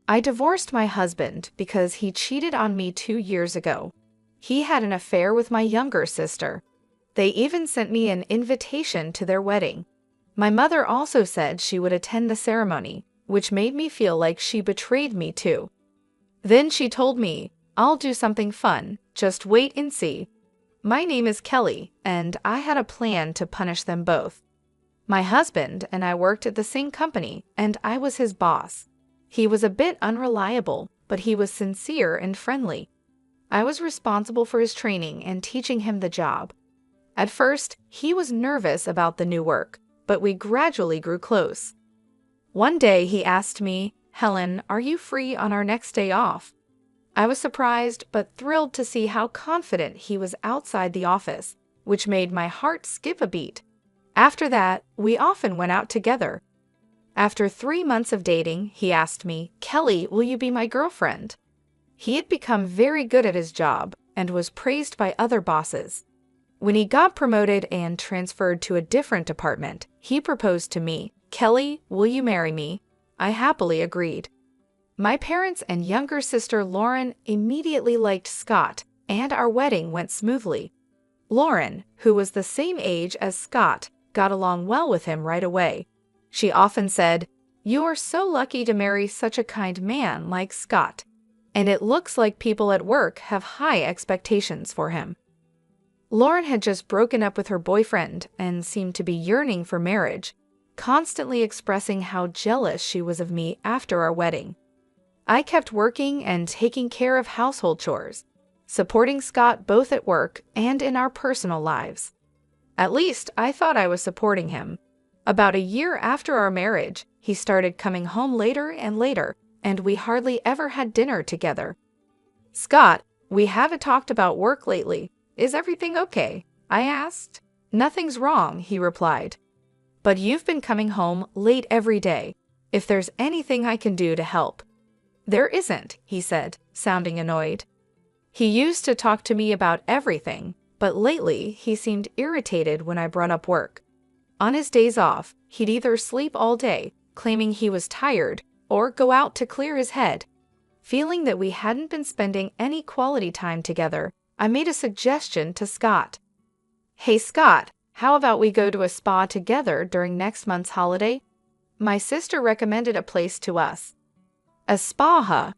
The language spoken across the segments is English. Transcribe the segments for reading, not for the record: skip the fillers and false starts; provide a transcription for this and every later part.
I divorced my husband because he cheated on me 2 years ago. He had an affair with my younger sister. They even sent me an invitation to their wedding. My mother also said she would attend the ceremony, which made me feel like she betrayed me too. Then she told me, "I'll do something fun, just wait and see." My name is Kelly, and I had a plan to punish them both. My husband and I worked at the same company, and I was his boss. He was a bit unreliable, but he was sincere and friendly. I was responsible for his training and teaching him the job. At first, he was nervous about the new work, but we gradually grew close. One day he asked me, "Helen, are you free on our next day off?" I was surprised but thrilled to see how confident he was outside the office, which made my heart skip a beat. After that, we often went out together. After 3 months of dating, he asked me, "Kelly, will you be my girlfriend?" He had become very good at his job and was praised by other bosses. When he got promoted and transferred to a different department, he proposed to me, "Kelly, will you marry me?" I happily agreed. My parents and younger sister Lauren immediately liked Scott, and our wedding went smoothly. Lauren, who was the same age as Scott, got along well with him right away. She often said, "You are so lucky to marry such a kind man like Scott." And it looks like people at work have high expectations for him. Lauren had just broken up with her boyfriend and seemed to be yearning for marriage, constantly expressing how jealous she was of me after our wedding. I kept working and taking care of household chores, supporting Scott both at work and in our personal lives. At least I thought I was supporting him. About a year after our marriage, he started coming home later and later, and we hardly ever had dinner together. "Scott, we haven't talked about work lately. Is everything okay?" I asked. "Nothing's wrong," he replied. "But you've been coming home late every day. If there's anything I can do to help." "There isn't," he said, sounding annoyed. He used to talk to me about everything, but lately he seemed irritated when I brought up work. On his days off, he'd either sleep all day, claiming he was tired, or go out to clear his head. Feeling that we hadn't been spending any quality time together, I made a suggestion to Scott. "Hey Scott, how about we go to a spa together during next month's holiday? My sister recommended a place to us." "A spa, huh?"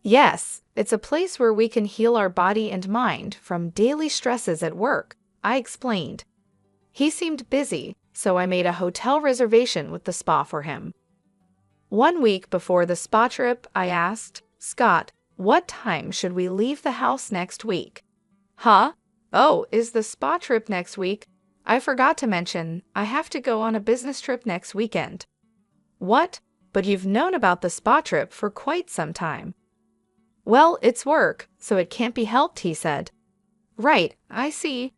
"Yes, it's a place where we can heal our body and mind from daily stresses at work," I explained. He seemed busy, so I made a hotel reservation with the spa for him. 1 week before the spa trip, I asked, "Scott, what time should we leave the house next week?" "Huh? Oh, is the spa trip next week? I forgot to mention, I have to go on a business trip next weekend." "What? But you've known about the spa trip for quite some time." "Well, it's work, so it can't be helped," he said. "Right, I see."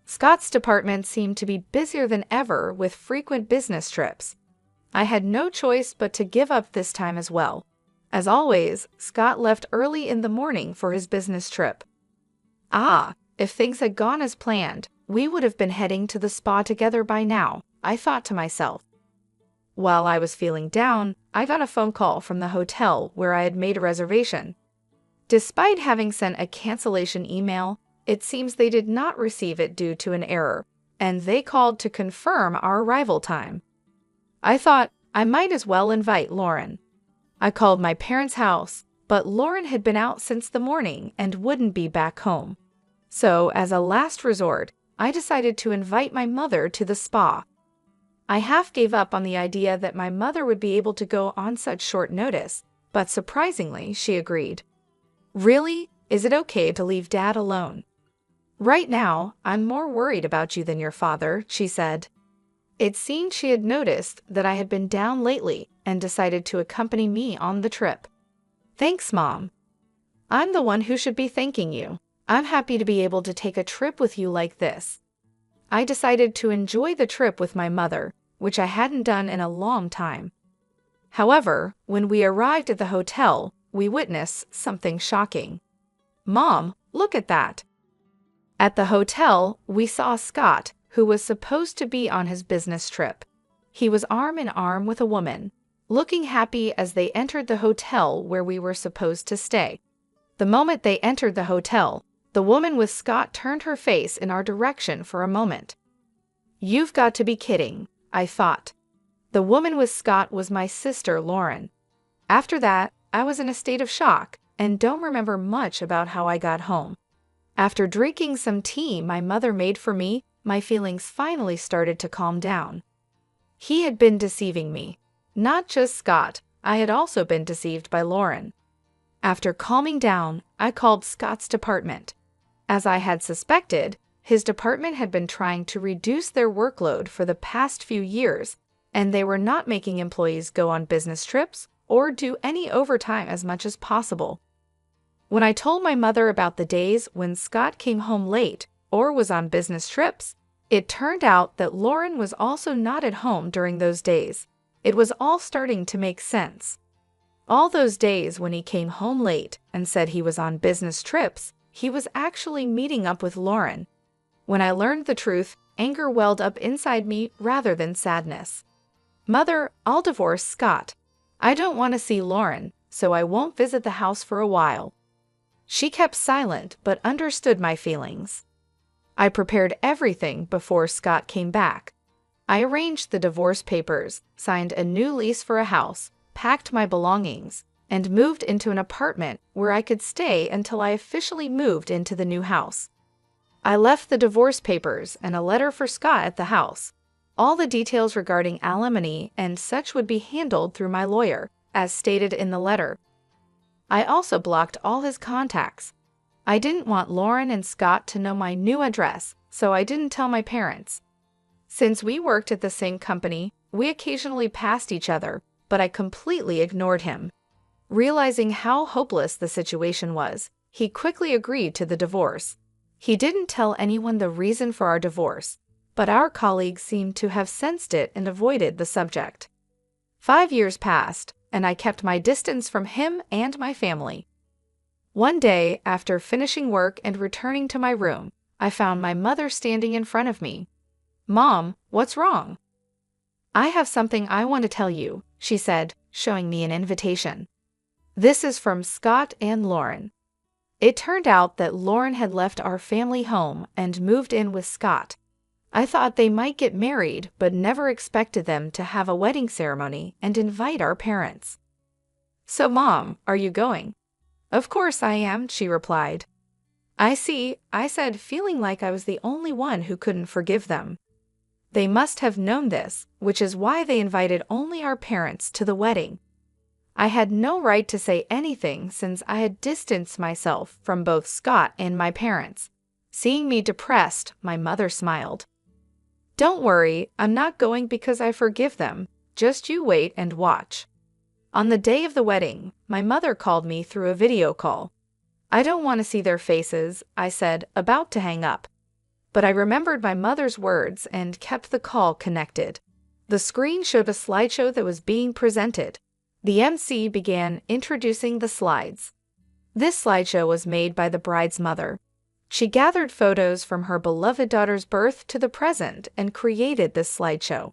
Scott's department seemed to be busier than ever with frequent business trips. I had no choice but to give up this time as well. As always, Scott left early in the morning for his business trip. If things had gone as planned, we would have been heading to the spa together by now, I thought to myself. While I was feeling down, I got a phone call from the hotel where I had made a reservation. Despite having sent a cancellation email, it seems they did not receive it due to an error, and they called to confirm our arrival time. I thought I might as well invite Lauren. I called my parents' house, but Lauren had been out since the morning and wouldn't be back home. So, as a last resort, I decided to invite my mother to the spa. I half gave up on the idea that my mother would be able to go on such short notice, but surprisingly, she agreed. "Really? Is it okay to leave Dad alone?" "Right now, I'm more worried about you than your father," she said. It seemed she had noticed that I had been down lately and decided to accompany me on the trip. "Thanks, Mom. I'm the one who should be thanking you. I'm happy to be able to take a trip with you like this." I decided to enjoy the trip with my mother, which I hadn't done in a long time. However, when we arrived at the hotel, we witnessed something shocking. "Mom, look at that." At the hotel, we saw Scott, who was supposed to be on his business trip. He was arm in arm with a woman. looking happy as they entered the hotel where we were supposed to stay. The moment they entered the hotel, the woman with Scott turned her face in our direction for a moment. "You've got to be kidding," I thought. The woman with Scott was my sister, Lauren. After that, I was in a state of shock and don't remember much about how I got home. After drinking some tea my mother made for me, my feelings finally started to calm down. He had been deceiving me. Not just Scott, I had also been deceived by Lauren. After calming down, I called Scott's department. As I had suspected, his department had been trying to reduce their workload for the past few years, and they were not making employees go on business trips or do any overtime as much as possible. When I told my mother about the days when Scott came home late or was on business trips, it turned out that Lauren was also not at home during those days. It was all starting to make sense. All those days when he came home late and said he was on business trips, he was actually meeting up with Lauren. When I learned the truth, anger welled up inside me rather than sadness. "Mother, I'll divorce Scott. I don't want to see Lauren, so I won't visit the house for a while." She kept silent but understood my feelings. I prepared everything before Scott came back. I arranged the divorce papers, signed a new lease for a house, packed my belongings, and moved into an apartment where I could stay until I officially moved into the new house. I left the divorce papers and a letter for Scott at the house. All the details regarding alimony and such would be handled through my lawyer, as stated in the letter. I also blocked all his contacts. I didn't want Lauren and Scott to know my new address, so I didn't tell my parents. Since we worked at the same company, we occasionally passed each other, but I completely ignored him. Realizing how hopeless the situation was, he quickly agreed to the divorce. He didn't tell anyone the reason for our divorce, but our colleagues seemed to have sensed it and avoided the subject. 5 years passed, and I kept my distance from him and my family. One day, after finishing work and returning to my room, I found my mother standing in front of me. "Mom, what's wrong?" "I have something I want to tell you," she said, showing me an invitation. "This is from Scott and Lauren." It turned out that Lauren had left our family home and moved in with Scott. I thought they might get married, but never expected them to have a wedding ceremony and invite our parents. "So, Mom, are you going?" "Of course I am," she replied. "I see," I said, feeling like I was the only one who couldn't forgive them. They must have known this, which is why they invited only our parents to the wedding. I had no right to say anything since I had distanced myself from both Scott and my parents. Seeing me depressed, my mother smiled. "Don't worry, I'm not going because I forgive them. Just you wait and watch." On the day of the wedding, my mother called me through a video call. "I don't want to see their faces," I said, about to hang up. But I remembered my mother's words and kept the call connected. The screen showed a slideshow that was being presented. The MC began introducing the slides. This slideshow was made by the bride's mother. She gathered photos from her beloved daughter's birth to the present and created this slideshow.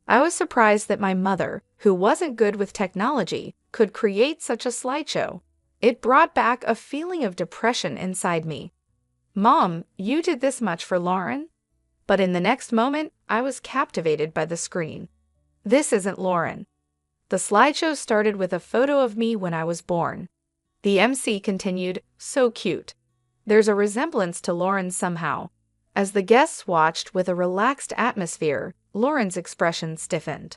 I was surprised that my mother, who wasn't good with technology, could create such a slideshow. It brought back a feeling of depression inside me. "Mom, you did this much for Lauren?" But in the next moment, I was captivated by the screen. This isn't Lauren. The slideshow started with a photo of me when I was born. The MC continued, "So cute. There's a resemblance to Lauren somehow." As the guests watched with a relaxed atmosphere, Lauren's expression stiffened.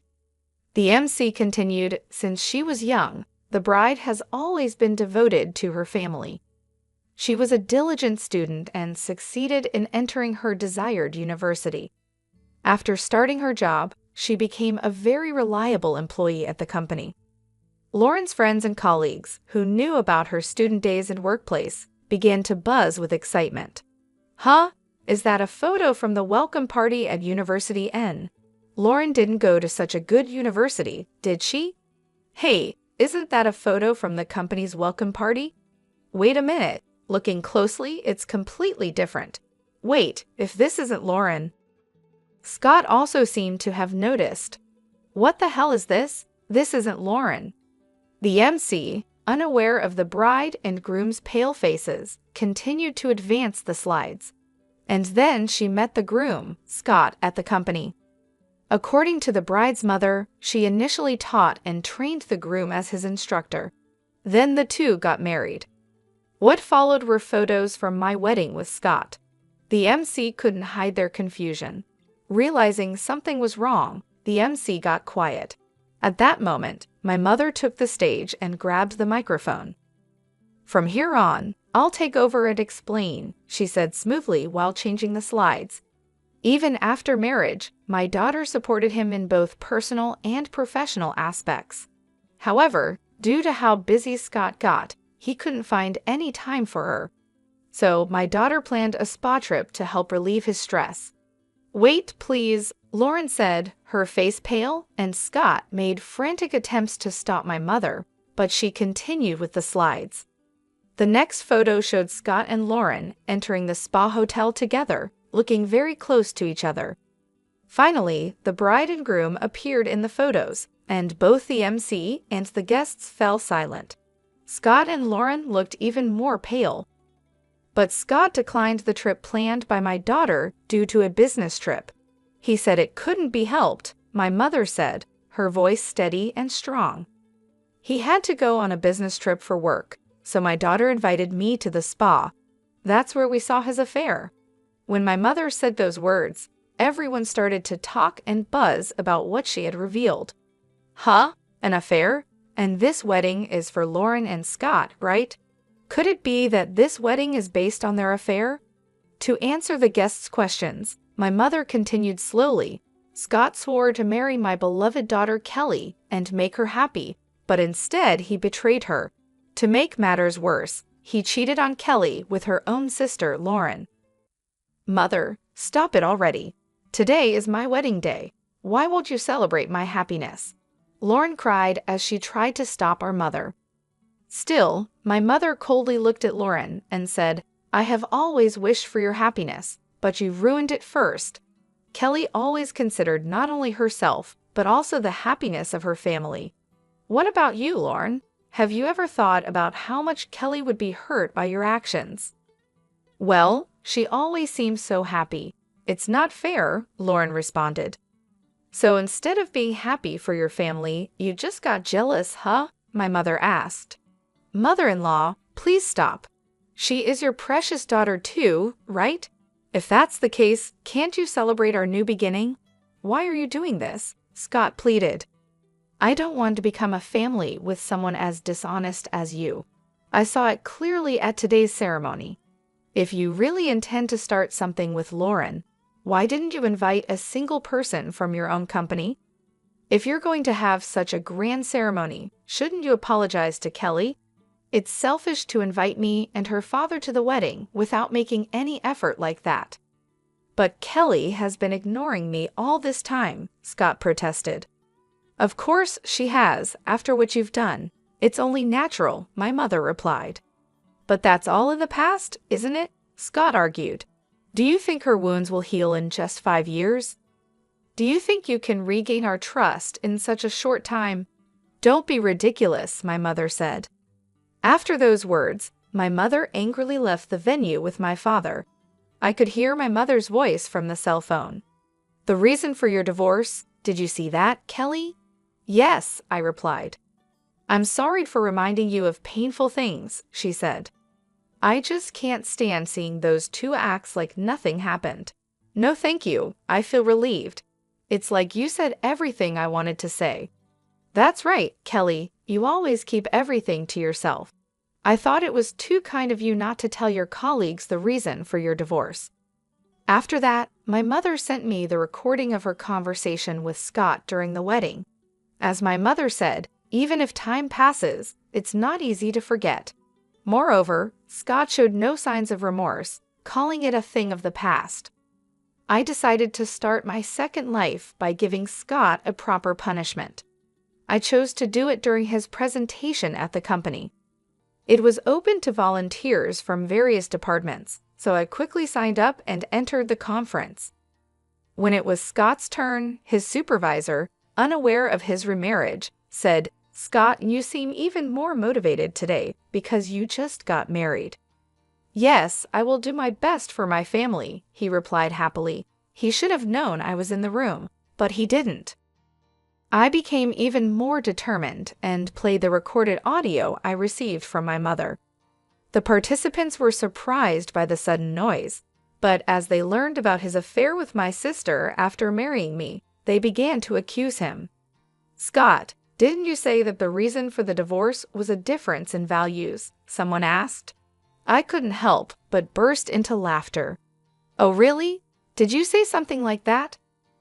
The MC continued, "Since she was young, the bride has always been devoted to her family. She was a diligent student and succeeded in entering her desired university. After starting her job, she became a very reliable employee at the company." Lauren's friends and colleagues, who knew about her student days and workplace, began to buzz with excitement. "Huh? Is that a photo from the welcome party at University N? Lauren didn't go to such a good university, did she? Hey, isn't that a photo from the company's welcome party? Wait a minute. Looking closely, it's completely different. Wait, if this isn't Lauren." Scott also seemed to have noticed. "What the hell is this? This isn't Lauren." The MC, unaware of the bride and groom's pale faces, continued to advance the slides. And then she met the groom, Scott, at the company. According to the bride's mother, she initially taught and trained the groom as his instructor. Then the two got married. What followed were photos from my wedding with Scott. The MC couldn't hide their confusion. Realizing something was wrong, the MC got quiet. At that moment, my mother took the stage and grabbed the microphone. "From here on, I'll take over and explain," she said smoothly while changing the slides. Even after marriage, my daughter supported him in both personal and professional aspects. However, due to how busy Scott got, he couldn't find any time for her. So my daughter planned a spa trip to help relieve his stress. "Wait, please," Lauren said, her face pale, and Scott made frantic attempts to stop my mother, but she continued with the slides. The next photo showed Scott and Lauren entering the spa hotel together, looking very close to each other. Finally, the bride and groom appeared in the photos, and both the MC and the guests fell silent. Scott and Lauren looked even more pale. But Scott declined the trip planned by my daughter due to a business trip. He said it couldn't be helped, my mother said, her voice steady and strong. He had to go on a business trip for work, so my daughter invited me to the spa. That's where we saw his affair. When my mother said those words, everyone started to talk and buzz about what she had revealed. "Huh? An affair? And this wedding is for Lauren and Scott, right? Could it be that this wedding is based on their affair?" To answer the guests' questions, my mother continued slowly. "Scott swore to marry my beloved daughter Kelly and make her happy, but instead he betrayed her. To make matters worse, he cheated on Kelly with her own sister, Lauren." "Mother, stop it already. Today is my wedding day. Why won't you celebrate my happiness?" Lauren cried as she tried to stop our mother. Still, my mother coldly looked at Lauren and said, "I have always wished for your happiness, but you've ruined it first." Kelly always considered not only herself, but also the happiness of her family. What about you, Lauren? Have you ever thought about how much Kelly would be hurt by your actions? "Well, she always seems so happy. It's not fair," Lauren responded. "So instead of being happy for your family, you just got jealous, huh?" my mother asked. "Mother-in-law, please stop. She is your precious daughter too, right? If that's the case, can't you celebrate our new beginning? Why are you doing this?" Scott pleaded. "I don't want to become a family with someone as dishonest as you. I saw it clearly at today's ceremony. If you really intend to start something with Lauren, why didn't you invite a single person from your own company? If you're going to have such a grand ceremony, shouldn't you apologize to Kelly? It's selfish to invite me and her father to the wedding without making any effort like that." "But Kelly has been ignoring me all this time," Scott protested. "Of course she has, after what you've done. It's only natural," my mother replied. "But that's all in the past, isn't it?" Scott argued. "Do you think her wounds will heal in just 5 years? Do you think you can regain our trust in such a short time?" "Don't be ridiculous," my mother said. After those words, my mother angrily left the venue with my father. I could hear my mother's voice from the cell phone. "The reason for your divorce? Did you see that, Kelly?" "Yes," I replied. "I'm sorry for reminding you of painful things," she said. "I just can't stand seeing those two acts like nothing happened." "No, thank you. I feel relieved. It's like you said everything I wanted to say." "That's right, Kelly. You always keep everything to yourself. I thought it was too kind of you not to tell your colleagues the reason for your divorce." After that, my mother sent me the recording of her conversation with Scott during the wedding. As my mother said, even if time passes, it's not easy to forget. Moreover, Scott showed no signs of remorse, calling it a thing of the past. I decided to start my second life by giving Scott a proper punishment. I chose to do it during his presentation at the company. It was open to volunteers from various departments, so I quickly signed up and entered the conference. When it was Scott's turn, his supervisor, unaware of his remarriage, said, "Scott, you seem even more motivated today because you just got married." "Yes, I will do my best for my family," he replied happily. He should have known I was in the room, but he didn't. I became even more determined and played the recorded audio I received from my mother. The participants were surprised by the sudden noise, but as they learned about his affair with my sister after marrying me, they began to accuse him. "Scott, didn't you say that the reason for the divorce was a difference in values?" someone asked. I couldn't help but burst into laughter. "Oh, really? Did you say something like that?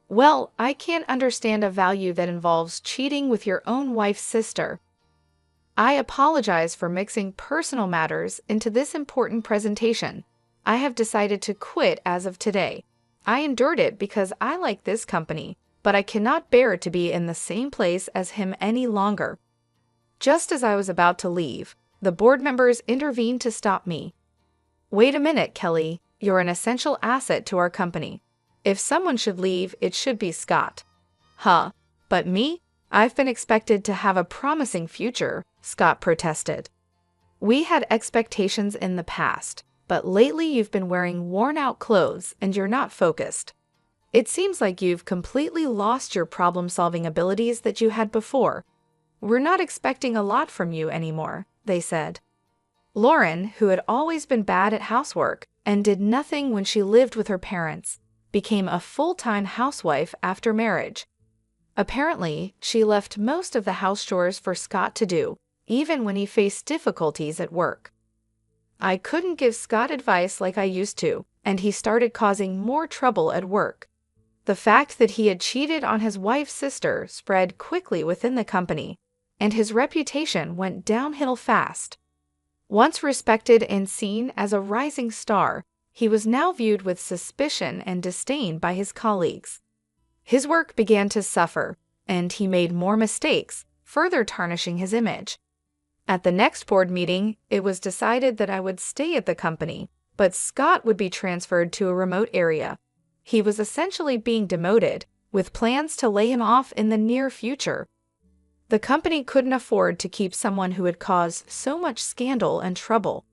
Well, I can't understand a value that involves cheating with your own wife's sister." I apologize for mixing personal matters into this important presentation. I have decided to quit as of today. I endured it because I like this company, but I cannot bear to be in the same place as him any longer. Just as I was about to leave, the board members intervened to stop me. "Wait a minute, Kelly. You're an essential asset to our company. If someone should leave, it should be Scott." "Huh, but me? I've been expected to have a promising future," Scott protested. "We had expectations in the past, but lately you've been wearing worn-out clothes and you're not focused. It seems like you've completely lost your problem-solving abilities that you had before. We're not expecting a lot from you anymore," they said. Lauren, who had always been bad at housework and did nothing when she lived with her parents, became a full-time housewife after marriage. Apparently, she left most of the house chores for Scott to do, even when he faced difficulties at work. I couldn't give Scott advice like I used to, and he started causing more trouble at work. The fact that he had cheated on his wife's sister spread quickly within the company, and his reputation went downhill fast. Once respected and seen as a rising star, he was now viewed with suspicion and disdain by his colleagues. His work began to suffer, and he made more mistakes, further tarnishing his image. At the next board meeting, it was decided that I would stay at the company, but Scott would be transferred to a remote area. He was essentially being demoted, with plans to lay him off in the near future. The company couldn't afford to keep someone who had caused so much scandal and trouble.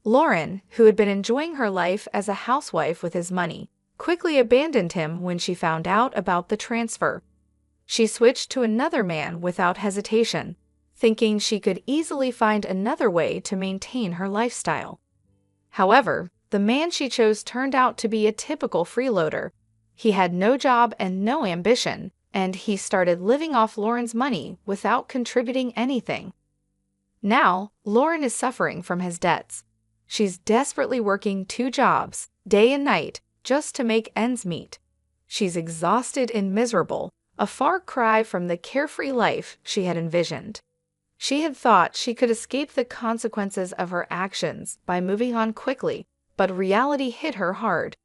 Lauren, who had been enjoying her life as a housewife with his money, quickly abandoned him when she found out about the transfer. She switched to another man without hesitation, thinking she could easily find another way to maintain her lifestyle. However, the man she chose turned out to be a typical freeloader. He had no job and no ambition, and he started living off Lauren's money without contributing anything. Now, Lauren is suffering from his debts. She's desperately working 2 jobs, day and night, just to make ends meet. She's exhausted and miserable, a far cry from the carefree life she had envisioned. She had thought she could escape the consequences of her actions by moving on quickly, but reality hit her hard.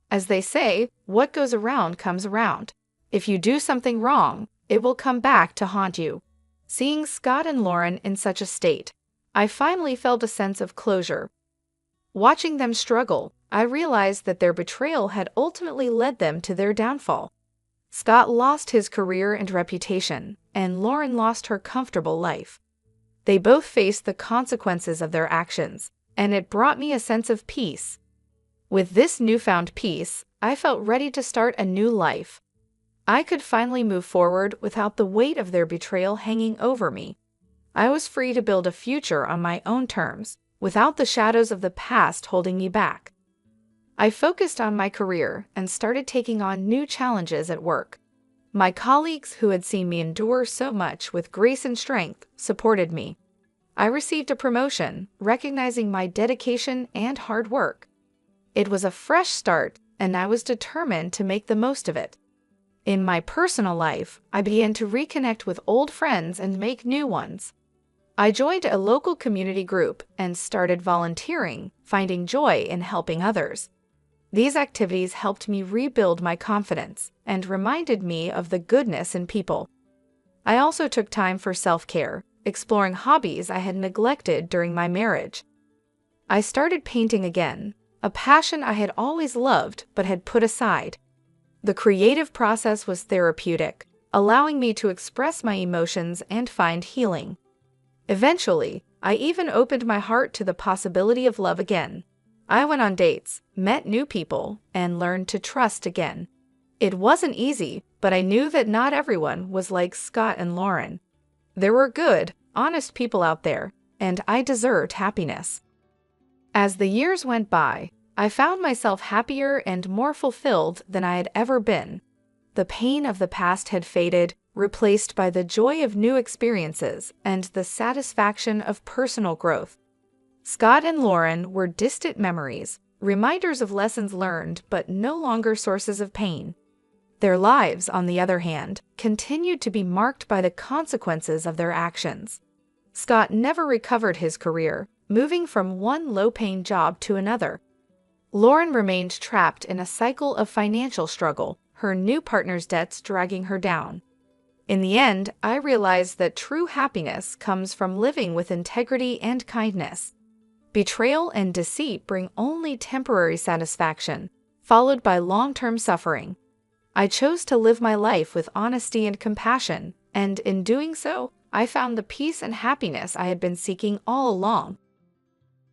As they say, what goes around comes around. If you do something wrong, it will come back to haunt you. Seeing Scott and Lauren in such a state, I finally felt a sense of closure. Watching them struggle, I realized that their betrayal had ultimately led them to their downfall. Scott lost his career and reputation, and Lauren lost her comfortable life. They both faced the consequences of their actions, and it brought me a sense of peace. With this newfound peace, I felt ready to start a new life. I could finally move forward without the weight of their betrayal hanging over me. I was free to build a future on my own terms, without the shadows of the past holding me back. I focused on my career and started taking on new challenges at work. My colleagues, who had seen me endure so much with grace and strength, supported me. I received a promotion, recognizing my dedication and hard work. It was a fresh start, and I was determined to make the most of it. In my personal life, I began to reconnect with old friends and make new ones. I joined a local community group and started volunteering, finding joy in helping others. These activities helped me rebuild my confidence and reminded me of the goodness in people. I also took time for self-care, exploring hobbies I had neglected during my marriage. I started painting again, a passion I had always loved but had put aside. The creative process was therapeutic, allowing me to express my emotions and find healing. Eventually, I even opened my heart to the possibility of love again. I went on dates, met new people, and learned to trust again. It wasn't easy, but I knew that not everyone was like Scott and Lauren. There were good, honest people out there, and I deserved happiness. As the years went by, I found myself happier and more fulfilled than I had ever been. The pain of the past had faded, replaced by the joy of new experiences and the satisfaction of personal growth. Scott and Lauren were distant memories, reminders of lessons learned but no longer sources of pain. Their lives, on the other hand, continued to be marked by the consequences of their actions. Scott never recovered his career, moving from one low-paying job to another. Lauren remained trapped in a cycle of financial struggle, her new partner's debts dragging her down. In the end, I realized that true happiness comes from living with integrity and kindness. Betrayal and deceit bring only temporary satisfaction, followed by long-term suffering. I chose to live my life with honesty and compassion, and in doing so, I found the peace and happiness I had been seeking all along.